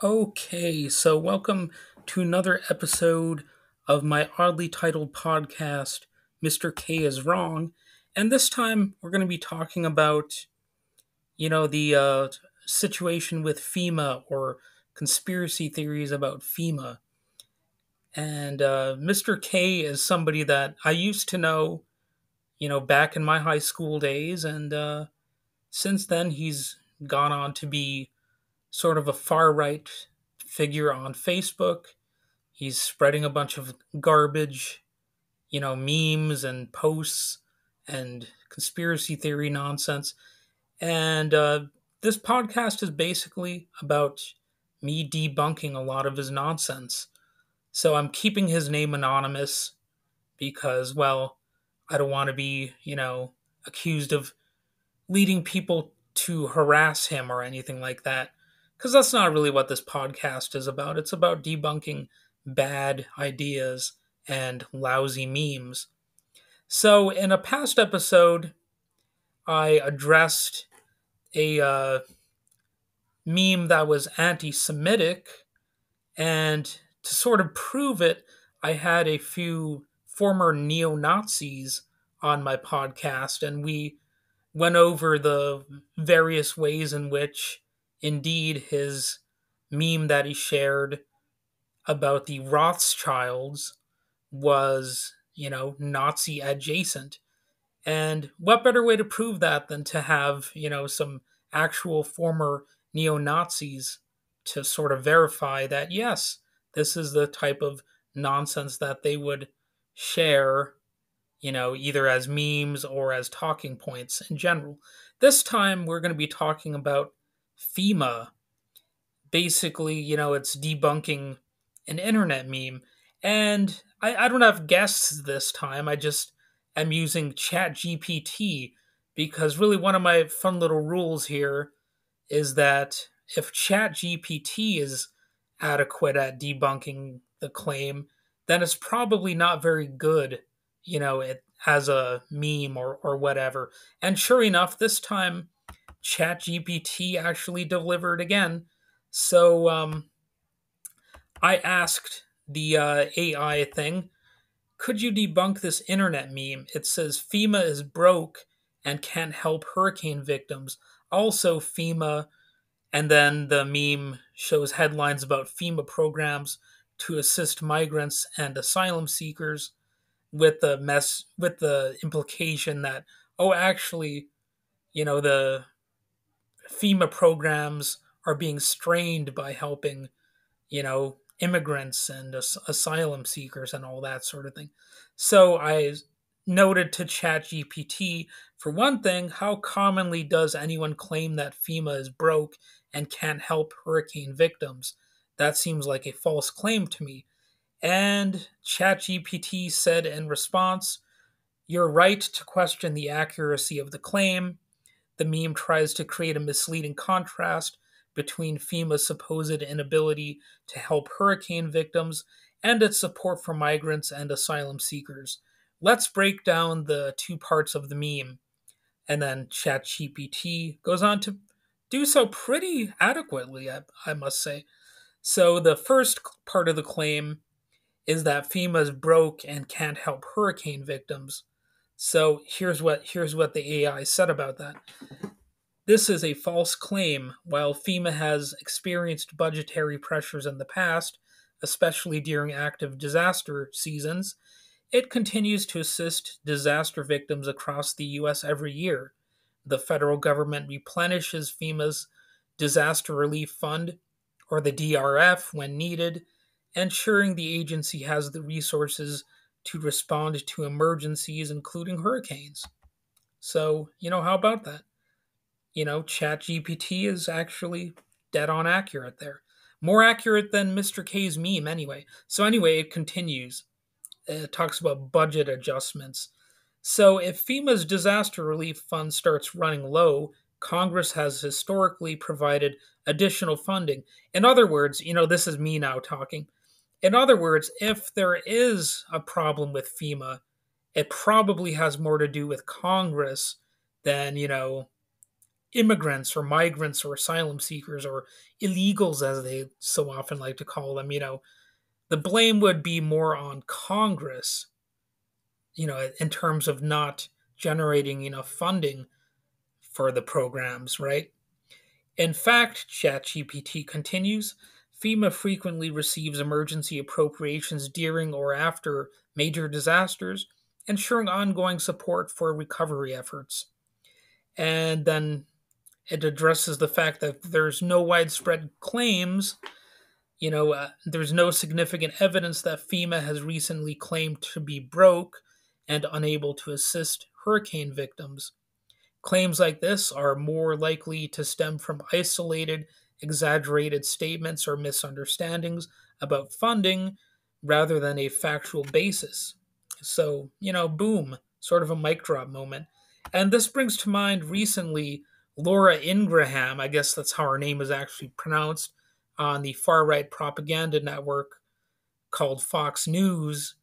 Okay, so welcome to another episode of my oddly titled podcast, Mr. K is Wrong. And this time we're going to be talking about, the situation with FEMA or conspiracy theories about FEMA. And Mr. K is somebody that I used to know, back in my high school days. And since then, he's gone on to be sort of a far right figure on Facebook. He's spreading a bunch of garbage, memes and posts and conspiracy theory nonsense. And this podcast is basically about me debunking a lot of his nonsense. So I'm keeping his name anonymous because, well, I don't want to be, accused of leading people to harass him or anything like that. Because that's not really what this podcast is about. It's about debunking bad ideas and lousy memes. So, in a past episode, I addressed a meme that was anti Semitic, and to sort of prove it, I had a few former neo Nazis on my podcast, and we went over the various ways in which, indeed, his meme that he shared about the Rothschilds was, Nazi adjacent. And what better way to prove that than to have, some actual former neo Nazis to sort of verify that, yes, this is the type of nonsense that they would share, either as memes or as talking points in general. This time we're going to be talking about FEMA. Basically, it's debunking an internet meme. And I don't have guests this time. I just am using ChatGPT because really one of my fun little rules here is that if ChatGPT is adequate at debunking the claim, then it's probably not very good, it as a meme or whatever. And sure enough, this time ChatGPT actually delivered again. So I asked the AI thing, could you debunk this internet meme? It says FEMA is broke and can't help hurricane victims. Also, FEMA, and then the meme shows headlines about FEMA programs to assist migrants and asylum seekers with the implication that, oh, actually, the FEMA programs are being strained by helping, immigrants and asylum seekers and all that sort of thing. So I noted to ChatGPT, for one thing, how commonly does anyone claim that FEMA is broke and can't help hurricane victims? That seems like a false claim to me. And ChatGPT said in response, you're right to question the accuracy of the claim. The meme tries to create a misleading contrast between FEMA's supposed inability to help hurricane victims and its support for migrants and asylum seekers. Let's break down the two parts of the meme. And then ChatGPT goes on to do so pretty adequately, I must say. So the first part of the claim is that FEMA is broke and can't help hurricane victims. So here's what the AI said about that. This is a false claim. While FEMA has experienced budgetary pressures in the past, especially during active disaster seasons, it continues to assist disaster victims across the U.S. every year. The federal government replenishes FEMA's Disaster Relief Fund, or the DRF, when needed, ensuring the agency has the resources to respond to emergencies, including hurricanes. So, how about that? ChatGPT is actually dead on accurate there. More accurate than Mr. K's meme, anyway. So, anyway, it continues. It talks about budget adjustments. So, if FEMA's disaster relief fund starts running low, Congress has historically provided additional funding. In other words, this is me now talking. In other words, if there is a problem with FEMA, it probably has more to do with Congress than, immigrants or migrants or asylum seekers or illegals, as they so often like to call them, the blame would be more on Congress, in terms of not generating enough funding for the programs, right? In fact, ChatGPT continues, FEMA frequently receives emergency appropriations during or after major disasters, ensuring ongoing support for recovery efforts. And then it addresses the fact that there's no widespread claims. There's no significant evidence that FEMA has recently claimed to be broke and unable to assist hurricane victims. Claims like this are more likely to stem from isolated, exaggerated statements or misunderstandings about funding rather than a factual basis. So, boom, sort of a mic drop moment. And this brings to mind recently Laura Ingraham, I guess that's how her name is actually pronounced, on the far right propaganda network called Fox News.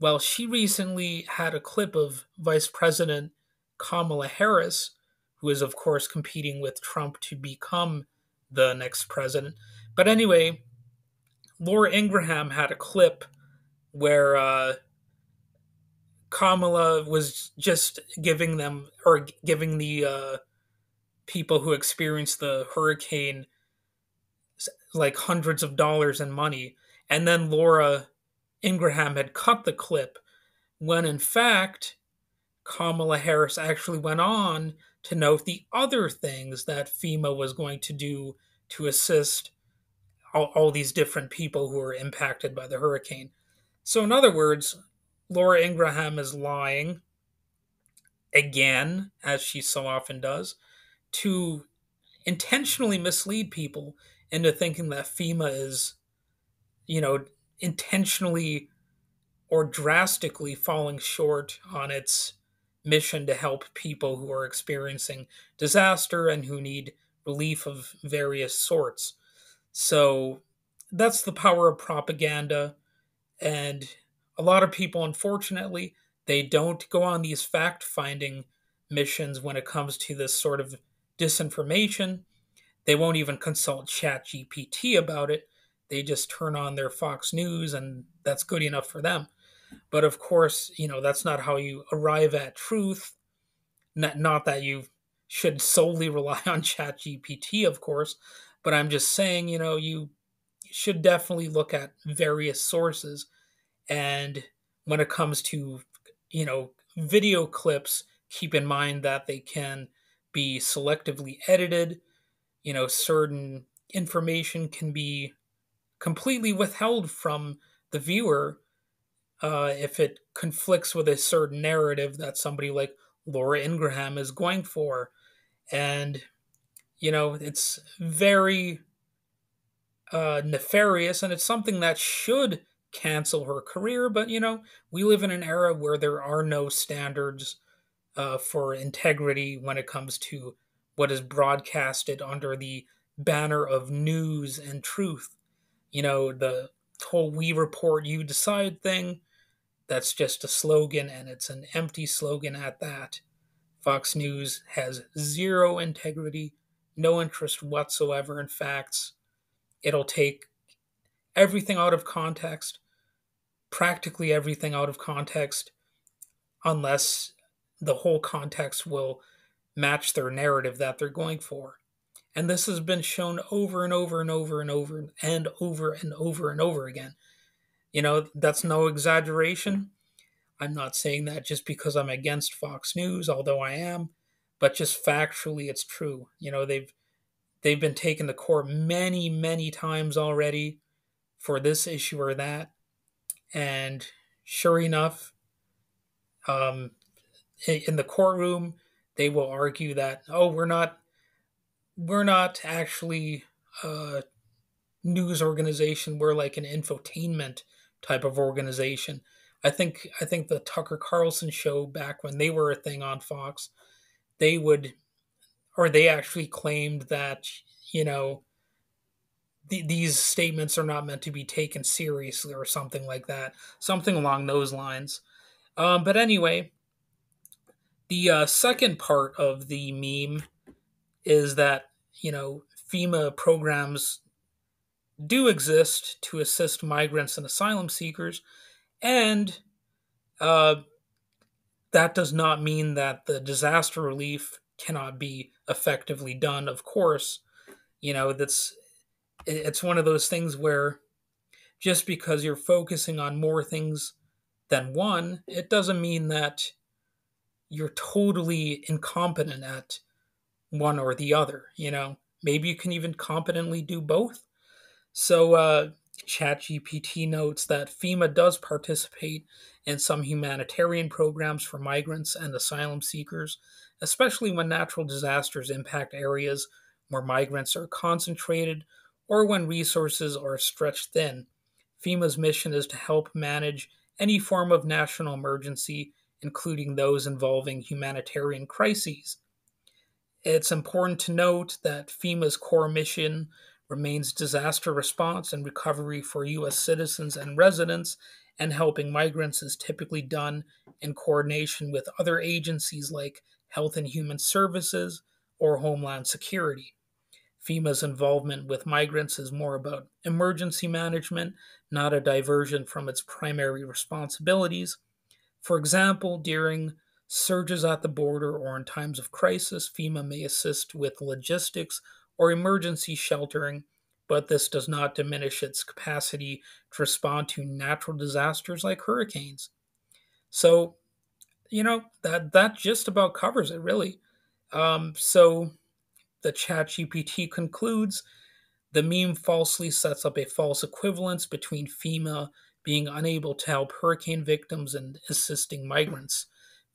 Well, she recently had a clip of Vice President Kamala Harris, who is, of course, competing with Trump to become the next president. But anyway, Laura Ingraham had a clip where Kamala was just giving them, or giving the people who experienced the hurricane like hundreds of dollars in money. And then Laura Ingraham had cut the clip when, in fact, Kamala Harris actually went on to note the other things that FEMA was going to do to assist all these different people who were impacted by the hurricane. So, in other words, Laura Ingraham is lying again, as she so often does, to intentionally mislead people into thinking that FEMA is, you know, intentionally or drastically falling short on its mission to help people who are experiencing disaster and who need relief of various sorts. So that's the power of propaganda. And a lot of people, unfortunately, they don't go on these fact finding missions when it comes to this sort of disinformation. They won't even consult ChatGPT about it. They just turn on their Fox News, and that's good enough for them. But of course, that's not how you arrive at truth. Not that you should solely rely on ChatGPT, of course, but I'm just saying, you should definitely look at various sources. And when it comes to, video clips, keep in mind that they can be selectively edited. Certain information can be completely withheld from the viewer if it conflicts with a certain narrative that somebody like Laura Ingraham is going for. And, it's very nefarious, and it's something that should cancel her career. But, we live in an era where there are no standards for integrity when it comes to what is broadcasted under the banner of news and truth. The whole "we report, you decide" thing, that's just a slogan, and it's an empty slogan at that. Fox News has zero integrity, no interest whatsoever in facts. It'll take everything out of context, practically everything out of context, unless the whole context will match their narrative that they're going for. And this has been shown over and over and over and over and over and over and over again. That's no exaggeration. I'm not saying that just because I'm against Fox News, although I am, but just factually it's true. They've been taken to court many, many times already for this issue or that. And sure enough, in the courtroom, they will argue that, oh, we're not actually a news organization. We're like an infotainment type of organization. I think the Tucker Carlson show, back when they were a thing on Fox, they would, or they actually claimed that, these statements are not meant to be taken seriously or something like that, something along those lines. But anyway, the second part of the meme is that, FEMA programs do exist to assist migrants and asylum seekers, and uh, that does not mean that the disaster relief cannot be effectively done. Of course, that's it's one of those things where just because you're focusing on more things than one, it doesn't mean that you're totally incompetent at one or the other. Maybe you can even competently do both. So, ChatGPT notes that FEMA does participate in some humanitarian programs for migrants and asylum seekers, especially when natural disasters impact areas where migrants are concentrated or when resources are stretched thin. FEMA's mission is to help manage any form of national emergency, including those involving humanitarian crises. It's important to note that FEMA's core mission remains disaster response and recovery for U.S. citizens and residents, and helping migrants is typically done in coordination with other agencies like Health and Human Services or Homeland Security. FEMA's involvement with migrants is more about emergency management, not a diversion from its primary responsibilities. For example, during surges at the border or in times of crisis, FEMA may assist with logistics or emergency sheltering, but this does not diminish its capacity to respond to natural disasters like hurricanes. So, that just about covers it, really. So the ChatGPT concludes the meme falsely sets up a false equivalence between FEMA being unable to help hurricane victims and assisting migrants.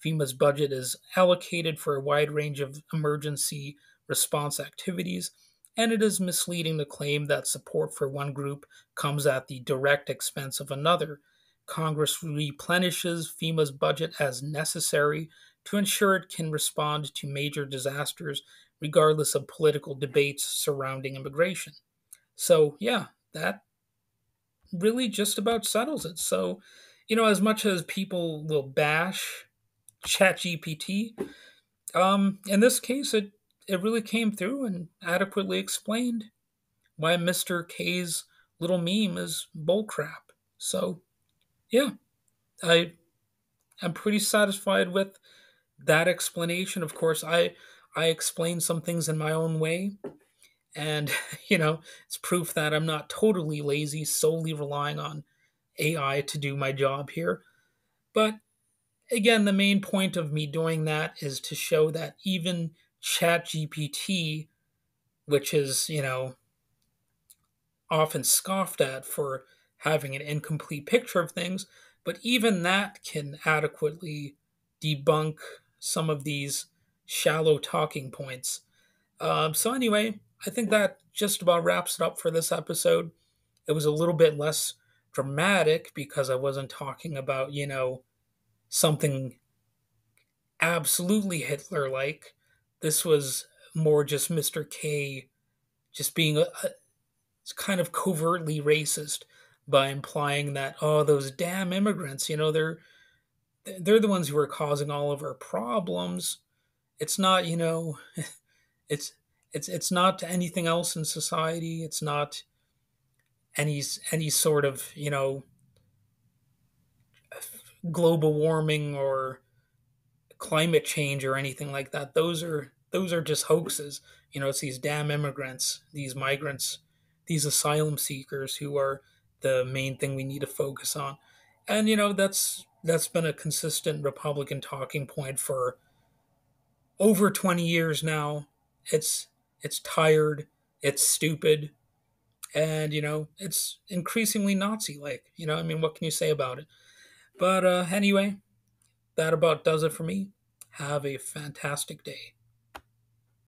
FEMA's budget is allocated for a wide range of emergency response activities, and it is misleading to claim that support for one group comes at the direct expense of another. Congress replenishes FEMA's budget as necessary to ensure it can respond to major disasters regardless of political debates surrounding immigration. So, yeah, that really just about settles it. So, as much as people will bash ChatGPT, in this case, it really came through and adequately explained why Mr. K's little meme is bullcrap. So, yeah, I am pretty satisfied with that explanation. Of course, I explain some things in my own way, and it's proof that I'm not totally lazy, solely relying on AI to do my job here. But again, the main point of me doing that is to show that even ChatGPT, which is often scoffed at for having an incomplete picture of things, but even that can adequately debunk some of these shallow talking points. So anyway, I think that just about wraps it up for this episode. It was a little bit less dramatic because I wasn't talking about, something absolutely Hitler like. This was more just Mr. K just being kind of covertly racist by implying that, oh, those damn immigrants, they're the ones who are causing all of our problems. It's not, it's it's not anything else in society. It's not any sort of global warming or climate change or anything like that. Those are just hoaxes. It's these damn immigrants, these migrants, these asylum seekers who are the main thing we need to focus on. And that's been a consistent Republican talking point for over 20 years now. It's tired, it's stupid, and it's increasingly Nazi like. I mean, what can you say about it? But anyway, that about does it for me. Have a fantastic day.